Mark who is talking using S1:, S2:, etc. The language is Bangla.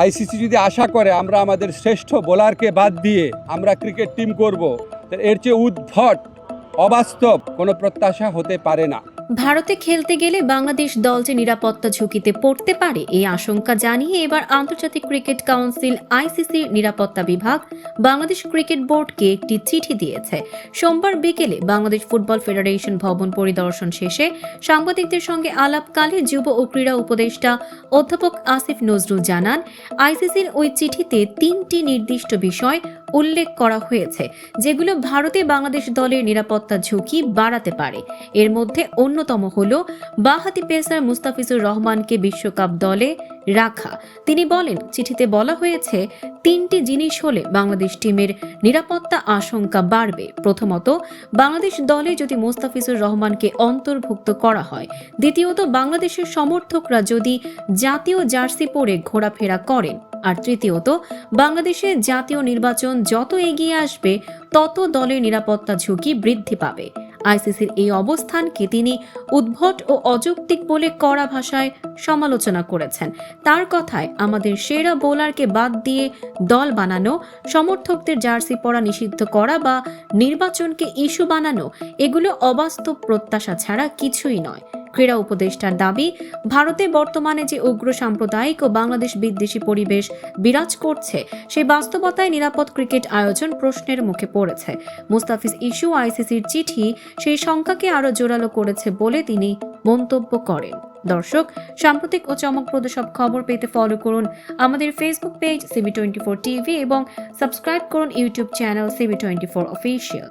S1: আইসিসি যদি আশা করে আমরা আমাদের শ্রেষ্ঠ বোলারকে বাদ দিয়ে আমরা ক্রিকেট টিম করব, এর চেয়ে উদ্ভট অবাস্তব কোনো প্রত্যাশা হতে পারে না।
S2: ভারতে খেলতে গেলে বাংলাদেশ দল যে নিরাপত্তা ঝুঁকিতে পড়তে পারে এই আশঙ্কা জানিয়ে এবার আন্তর্জাতিক ক্রিকেট কাউন্সিল আইসিসির নিরাপত্তা বিভাগ বাংলাদেশ ক্রিকেট বোর্ডকে একটি চিঠি দিয়েছে। সোমবার বিকেলে বাংলাদেশ ফুটবল ফেডারেশন ভবন পরিদর্শন শেষে সাংবাদিকদের সঙ্গে আলাপকালে যুব ও ক্রীড়া উপদেষ্টা অধ্যাপক আসিফ নজরুল জানান, আইসিসির ওই চিঠিতে 3টি নির্দিষ্ট বিষয় উল্লেখ করা হয়েছে যেগুলো ভারতে বাংলাদেশ দলের নিরাপত্তা ঝুঁকি বাড়াতে পারে। এর মধ্যে অন্যতম হল বাঁহাতি পেসার মুস্তাফিজুর রহমানকে বিশ্বকাপ দলে রাখা। তিনি বলেন, চিঠিতে বলা হয়েছে 3টি জিনিস হলে বাংলাদেশ টিমের নিরাপত্তা আশঙ্কা বাড়বে। প্রথমত, বাংলাদেশ দলে যদি মুস্তাফিজুর রহমানকে অন্তর্ভুক্ত করা হয়। দ্বিতীয়ত, বাংলাদেশের সমর্থকরা যদি জাতীয় জার্সি পরে ঘোরাফেরা করেন। আর তৃতীয়ত, বাংলাদেশের জাতীয় নির্বাচন যত এগিয়ে আসবে তত দলের নিরাপত্তা ঝুঁকি বৃদ্ধি পাবে। আইসিসির এই অবস্থানকে তিনি উদ্ভট ও অযৌক্তিক বলে কড়া ভাষায় সমালোচনা করেছেন। তার কথায়, আমাদের সেরা বোলারকে বাদ দিয়ে দল বানানো, সমর্থকদের জার্সি পরা নিষিদ্ধ করা বা নির্বাচনকে ইস্যু বানানো এগুলো অবাস্তব প্রত্যাশা ছাড়া কিছুই নয়। ক্রীড়া উপদেষ্টার দাবি, ভারতে বর্তমানে যে উগ্র সাম্প্রদায়িক ও বাংলাদেশ বিদ্বেষী পরিবেশ বিরাজ করছে সেই বাস্তবতায় নিরাপদ ক্রিকেট আয়োজন প্রশ্নের মুখে পড়েছে। মুস্তাফিজ ইস্যু আইসিসির চিঠি সেই শঙ্কাকে আরও জোরালো করেছে বলে তিনি মন্তব্য করেন। দর্শক, সাম্প্রতিক ও চমকপ্রদ সব খবর পেতে ফলো করুন আমাদের ফেসবুক পেজ সিবি24 টিভি এবং সাবস্ক্রাইব করুন ইউটিউব চ্যানেল সিবি24 অফিসিয়াল।